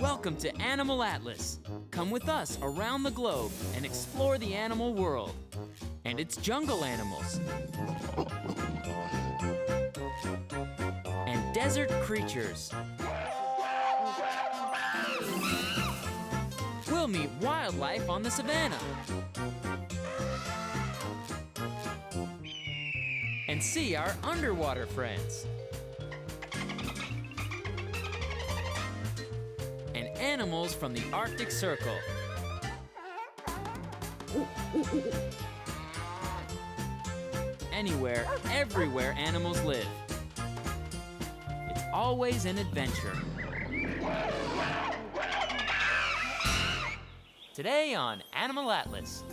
Welcome to Animal Atlas. Come with us around the globe and explore the animal world and its jungle animals and desert creatures. We'll meet wildlife on the savannah and see our underwater friends. And animals from the Arctic Circle. Anywhere, everywhere animals live. It's always an adventure. Today on Animal Atlas,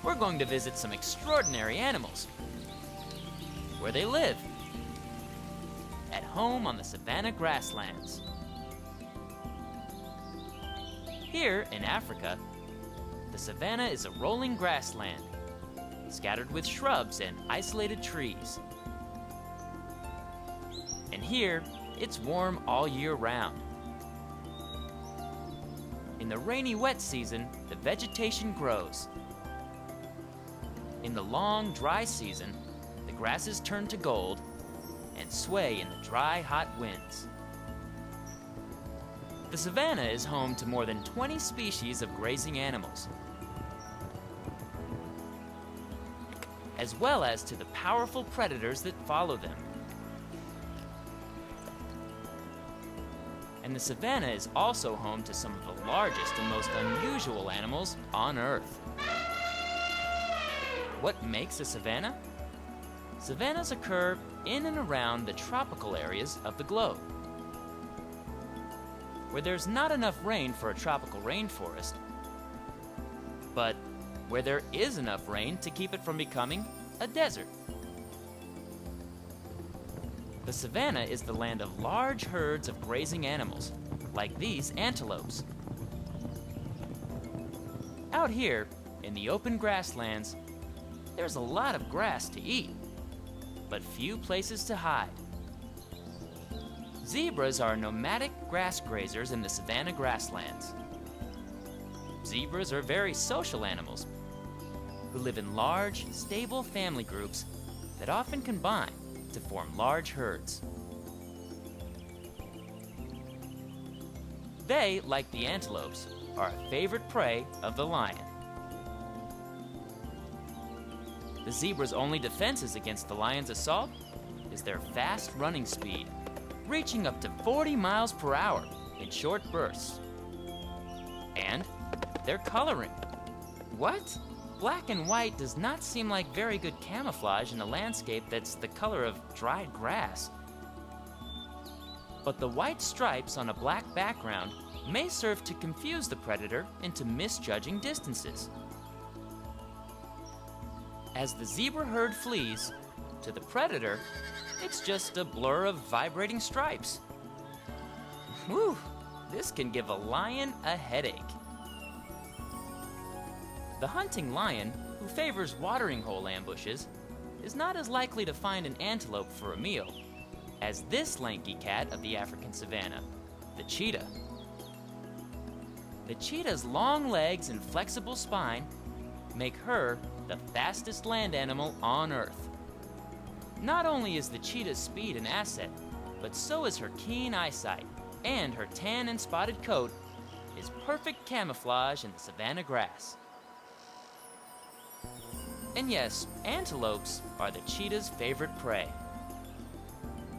we're going to visit some extraordinary animals. Where they live. At home on the Savanna grasslands. Here in Africa, the savanna is a rolling grassland, scattered with shrubs and isolated trees. And here, it's warm all year round. In the rainy wet season, the vegetation grows. In the long dry season, the grasses turn to gold and sway in the dry, hot winds. The savanna is home to more than 20 species of grazing animals, as well as to the powerful predators that follow them. And the savanna is also home to some of the largest and most unusual animals on Earth. What makes a savanna? Savannas occur in and around the tropical areas of the globe, where there's not enough rain for a tropical rainforest, but where there is enough rain to keep it from becoming a desert. The savanna is the land of large herds of grazing animals, like these antelopes. Out here, in the open grasslands, there's a lot of grass to eat, but few places to hide. Zebras are nomadic grass grazers in the savanna grasslands. Zebras are very social animals who live in large, stable family groups that often combine to form large herds. They, like the antelopes, are a favorite prey of the lion. The zebra's only defenses against the lion's assault is their fast running speed, reaching up to 40 miles per hour in short bursts. And their coloring. What? Black and white does not seem like very good camouflage in a landscape that's the color of dried grass. But the white stripes on a black background may serve to confuse the predator into misjudging distances. As the zebra herd flees, to the predator, it's just a blur of vibrating stripes. Whew, this can give a lion a headache. The hunting lion, who favors watering hole ambushes, is not as likely to find an antelope for a meal as this lanky cat of the African savanna, the cheetah. The cheetah's long legs and flexible spine make her the fastest land animal on Earth. Not only is the cheetah's speed an asset, but so is her keen eyesight, and her tan and spotted coat is perfect camouflage in the savanna grass. And yes, antelopes are the cheetah's favorite prey.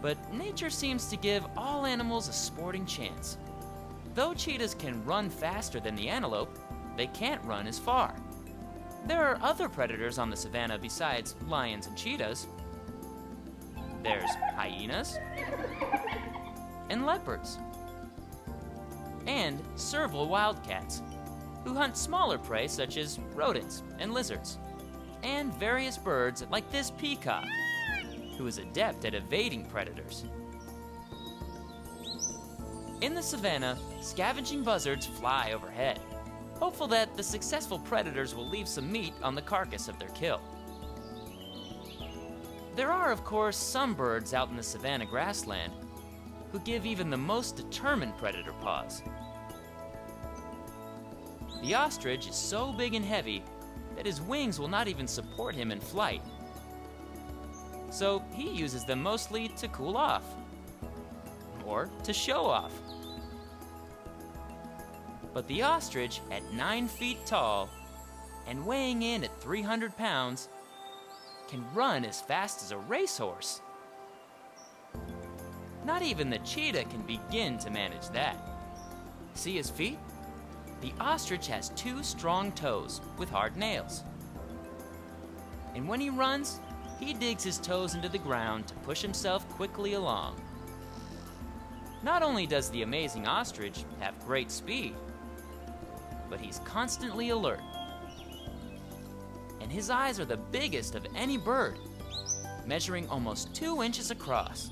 But nature seems to give all animals a sporting chance. Though cheetahs can run faster than the antelope, they can't run as far. There are other predators on the savanna besides lions and cheetahs. There's hyenas and leopards and serval wildcats who hunt smaller prey such as rodents and lizards and various birds like this peacock who is adept at evading predators. In the savanna, scavenging buzzards fly overhead, hopeful that the successful predators will leave some meat on the carcass of their kill. There are, of course, some birds out in the savanna grassland who give even the most determined predator pause. The ostrich is so big and heavy that his wings will not even support him in flight. So he uses them mostly to cool off, or to show off. But the ostrich, at 9 feet tall and weighing in at 300 pounds, can run as fast as a racehorse. Not even the cheetah can begin to manage that. See his feet? The ostrich has 2 strong toes with hard nails. And when he runs, he digs his toes into the ground to push himself quickly along. Not only does the amazing ostrich have great speed, but he's constantly alert. And his eyes are the biggest of any bird, measuring almost 2 inches across.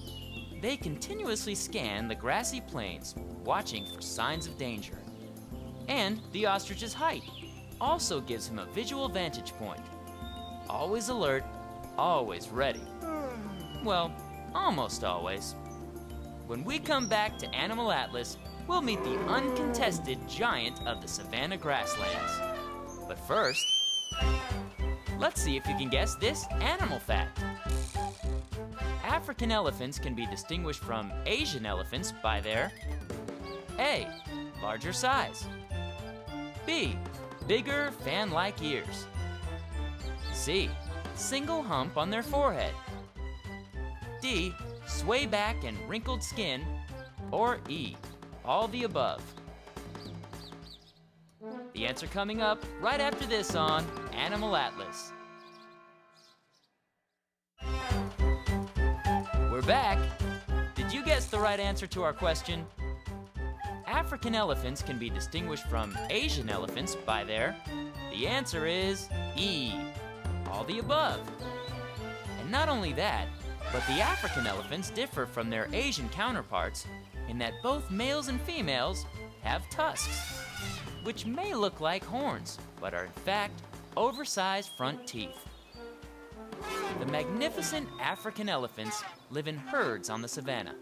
They continuously scan the grassy plains, watching for signs of danger. And the ostrich's height also gives him a visual vantage point. Always alert, always ready. Well, almost always. When we come back to Animal Atlas, we'll meet the uncontested giant of the savanna grasslands. But first, let's see if you can guess this animal fact. African elephants can be distinguished from Asian elephants by their A. Larger size. B. Bigger fan-like ears. C. Single hump on their forehead. D. Sway back and wrinkled skin. Or E. All the above. The answer coming up right after this on Animal Atlas. We're back. Did you guess the right answer to our question? African elephants can be distinguished from Asian elephants by their... The answer is E. All the above. And not only that, but the African elephants differ from their Asian counterparts in that both males and females have tusks, which may look like horns, but are in fact oversized front teeth. The magnificent African elephants live in herds on the savanna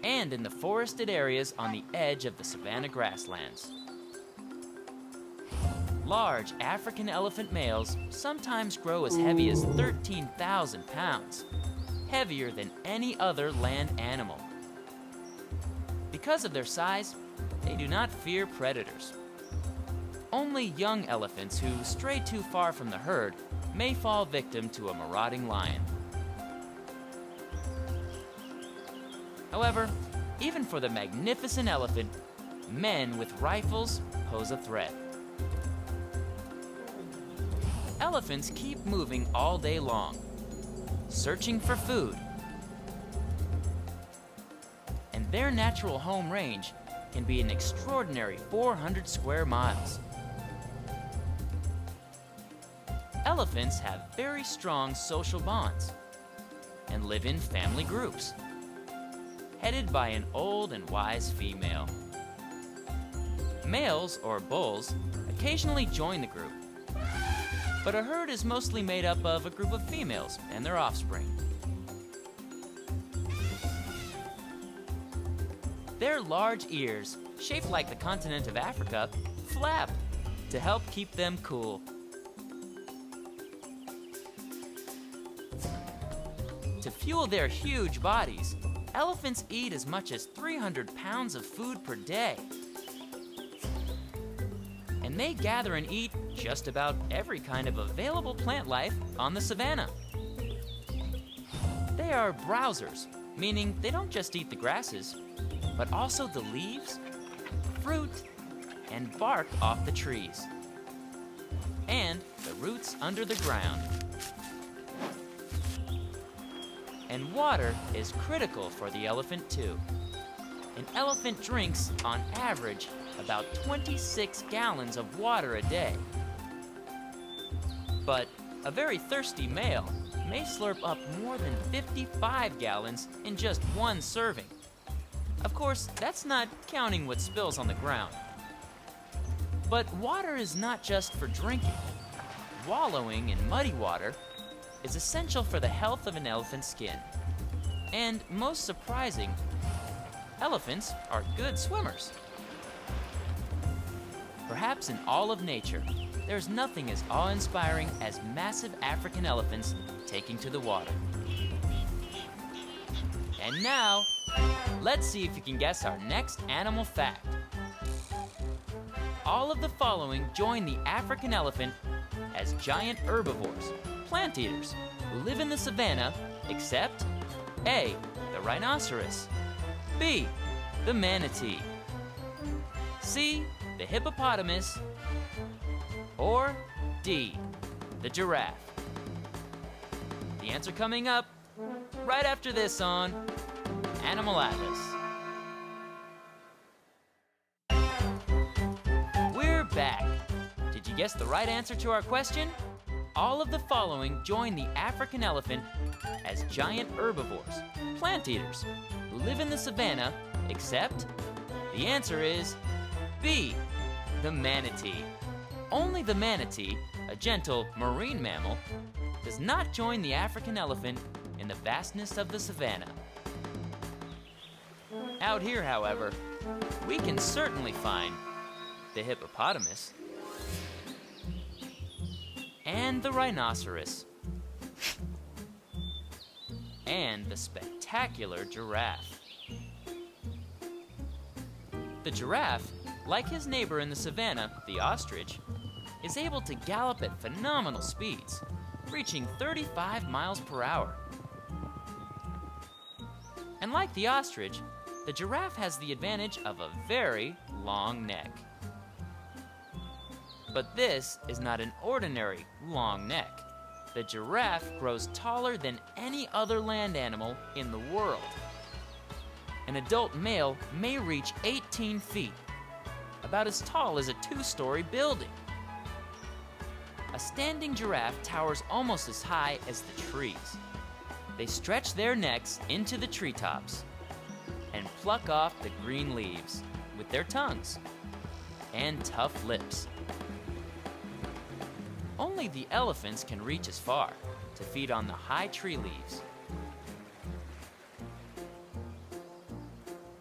and in the forested areas on the edge of the savanna grasslands. Large African elephant males sometimes grow as heavy as 13,000 pounds, heavier than any other land animal. Because of their size, they do not fear predators. Only young elephants who stray too far from the herd may fall victim to a marauding lion. However, even for the magnificent elephant, men with rifles pose a threat. Elephants keep moving all day long, searching for food. And their natural home range can be an extraordinary 400 square miles. Elephants have very strong social bonds and live in family groups, headed by an old and wise female. Males, or bulls, occasionally join the group, but a herd is mostly made up of a group of females and their offspring. Their large ears, shaped like the continent of Africa, flap to help keep them cool. To fuel their huge bodies, elephants eat as much as 300 pounds of food per day. And they gather and eat just about every kind of available plant life on the savanna. They are browsers, meaning they don't just eat the grasses, but also the leaves, fruit, and bark off the trees, and the roots under the ground. And water is critical for the elephant too. An elephant drinks, on average, about 26 gallons of water a day. But a very thirsty male may slurp up more than 55 gallons in just one serving. Of course, that's not counting what spills on the ground. But water is not just for drinking. Wallowing in muddy water is essential for the health of an elephant's skin. And most surprising, Elephants are good swimmers. Perhaps in all of nature, there's nothing as awe-inspiring as massive African elephants taking to the water. And now, let's see if you can guess our next animal fact. All of the following join the African elephant as giant herbivores, plant eaters, who live in the savanna, except A, the rhinoceros, B, the manatee, C, the hippopotamus, or D, the giraffe. The answer coming up right after this on Animal Atlas. We're back. Did you guess the right answer to our question? All of the following join the African elephant as giant herbivores, plant eaters, who live in the savanna, except the answer is B, the manatee. Only the manatee, a gentle marine mammal, does not join the African elephant in the vastness of the savanna. Out here, however, we can certainly find the hippopotamus and the rhinoceros and the spectacular giraffe. The giraffe, like his neighbor in the savanna, the ostrich, is able to gallop at phenomenal speeds, reaching 35 miles per hour. And like the ostrich, the giraffe has the advantage of a very long neck. But this is not an ordinary long neck. The giraffe grows taller than any other land animal in the world. An adult male may reach 18 feet, about as tall as a 2-story building. A standing giraffe towers almost as high as the trees. They stretch their necks into the treetops and pluck off the green leaves with their tongues and tough lips. Only the elephants can reach as far to feed on the high tree leaves.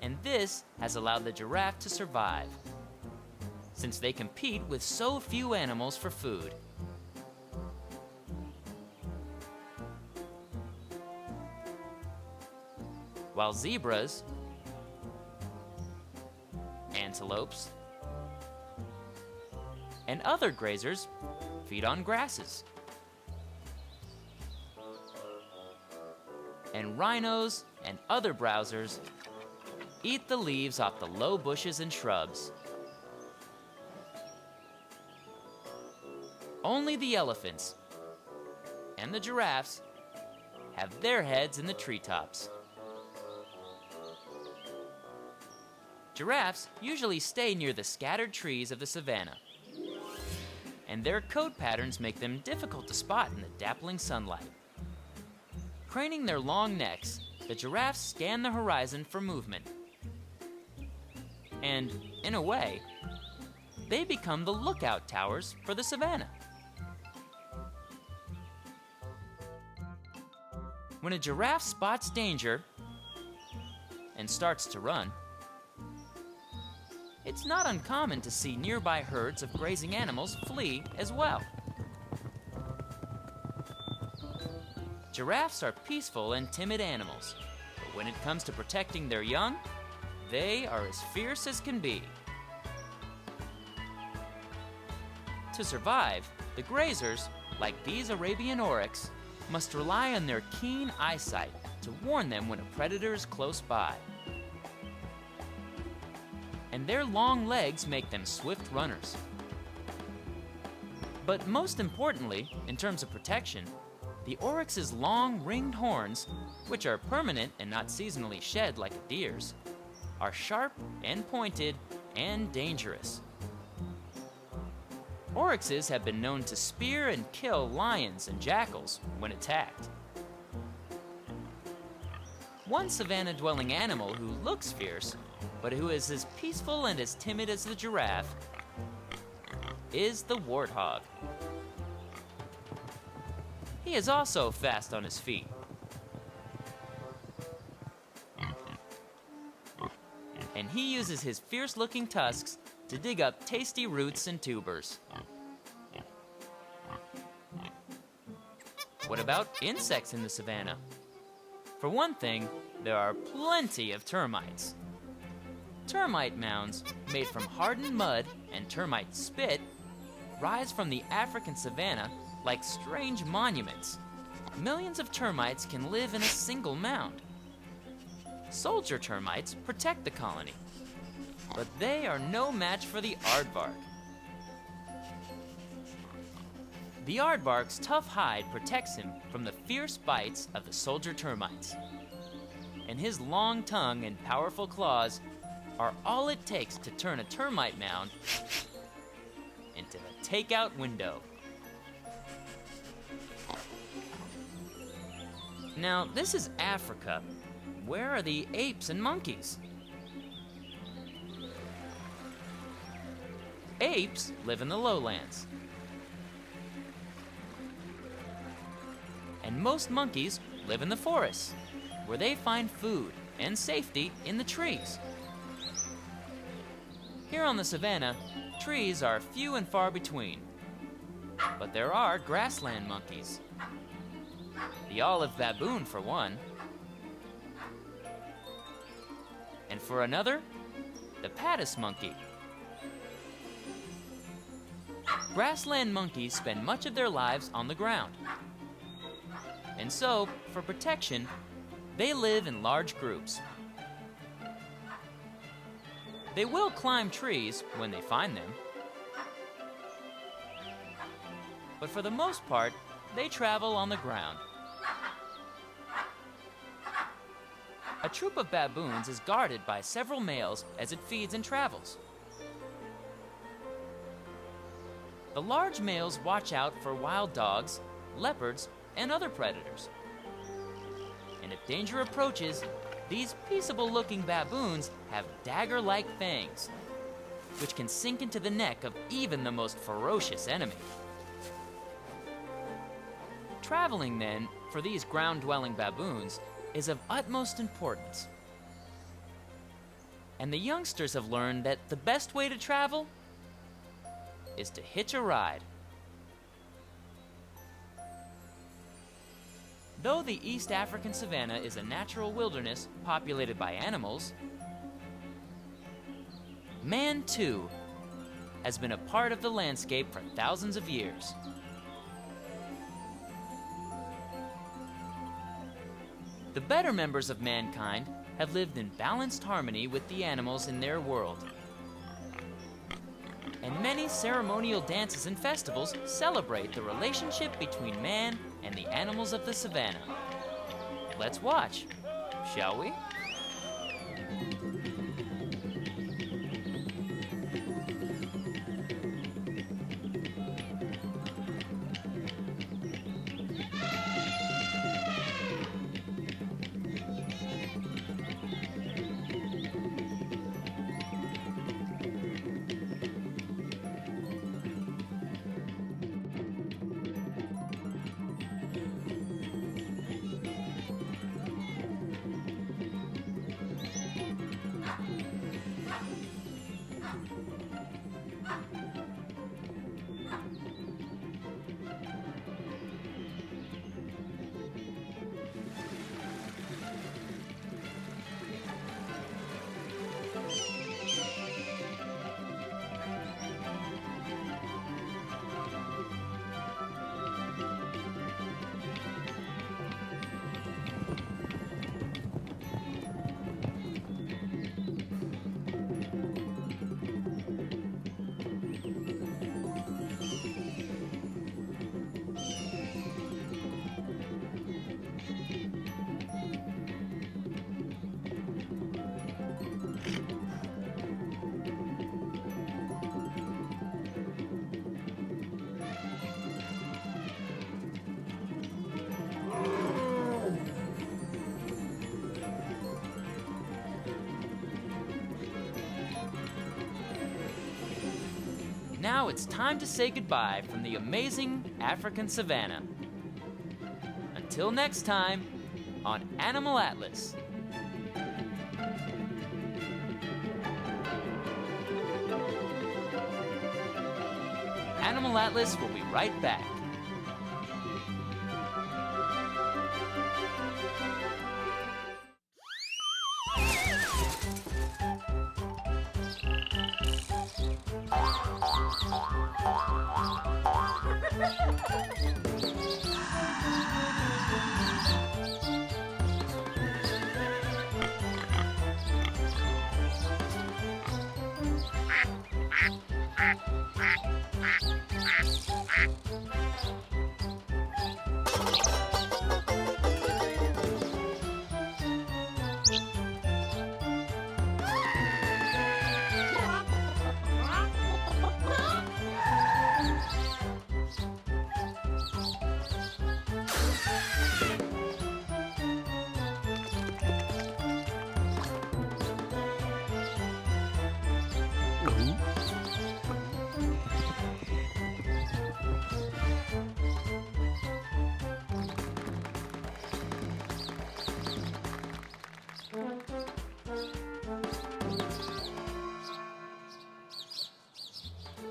And this has allowed the giraffe to survive, since they compete with so few animals for food. While zebras, antelopes, and other grazers feed on grasses. And rhinos and other browsers eat the leaves off the low bushes and shrubs. Only the elephants and the giraffes have their heads in the treetops. Giraffes usually stay near the scattered trees of the savanna, and their coat patterns make them difficult to spot in the dappling sunlight. Craning their long necks, the giraffes scan the horizon for movement. And, in a way, they become the lookout towers for the savanna. When a giraffe spots danger and starts to run, it's not uncommon to see nearby herds of grazing animals flee as well. Giraffes are peaceful and timid animals, but when it comes to protecting their young, they are as fierce as can be. To survive, the grazers, like these Arabian oryx, must rely on their keen eyesight to warn them when a predator is close by. And their long legs make them swift runners. But most importantly, in terms of protection, the oryx's long ringed horns, which are permanent and not seasonally shed like a deer's, are sharp and pointed and dangerous. Oryxes have been known to spear and kill lions and jackals when attacked. One savanna-dwelling animal who looks fierce, but who is as peaceful and as timid as the giraffe, is the warthog. He is also fast on his feet. and he uses his fierce-looking tusks to dig up tasty roots and tubers. What about insects in the savanna? For one thing, there are plenty of termites. Termite mounds, made from hardened mud and termite spit, rise from the African savanna like strange monuments. Millions of termites can live in a single mound. Soldier termites protect the colony, but they are no match for the aardvark. The aardvark's tough hide protects him from the fierce bites of the soldier termites, and his long tongue and powerful claws are all it takes to turn a termite mound into a takeout window. Now, this is Africa. Where are the apes and monkeys? Apes live in the lowlands. And most monkeys live in the forests, where they find food and safety in the trees. Here on the savanna, trees are few and far between, but there are grassland monkeys. The olive baboon, for one. And for another, the paddis monkey. Grassland monkeys spend much of their lives on the ground. And so, for protection, they live in large groups. They will climb trees when they find them. But for the most part, they travel on the ground. A troop of baboons is guarded by several males as it feeds and travels. The large males watch out for wild dogs, leopards, and other predators. And if danger approaches, these peaceable-looking baboons have dagger-like fangs, which can sink into the neck of even the most ferocious enemy. Traveling, then, for these ground-dwelling baboons is of utmost importance. And the youngsters have learned that the best way to travel is to hitch a ride. Though the East African savanna is a natural wilderness populated by animals, man, too, has been a part of the landscape for thousands of years. The better members of mankind have lived in balanced harmony with the animals in their world. And many ceremonial dances and festivals celebrate the relationship between man and the animals of the savanna. Let's watch, shall we? Now it's time to say goodbye from the amazing African savanna. Until next time on Animal Atlas. Animal Atlas will be right back.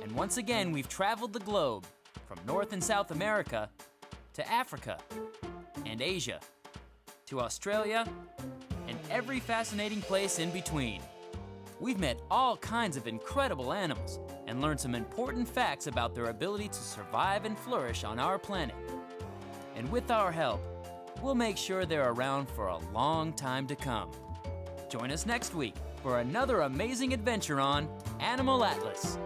And once again, we've traveled the globe from North and South America to Africa and Asia to Australia and every fascinating place in between. We've met all kinds of incredible animals and learned some important facts about their ability to survive and flourish on our planet. And with our help, we'll make sure they're around for a long time to come. Join us next week for another amazing adventure on Animal Atlas.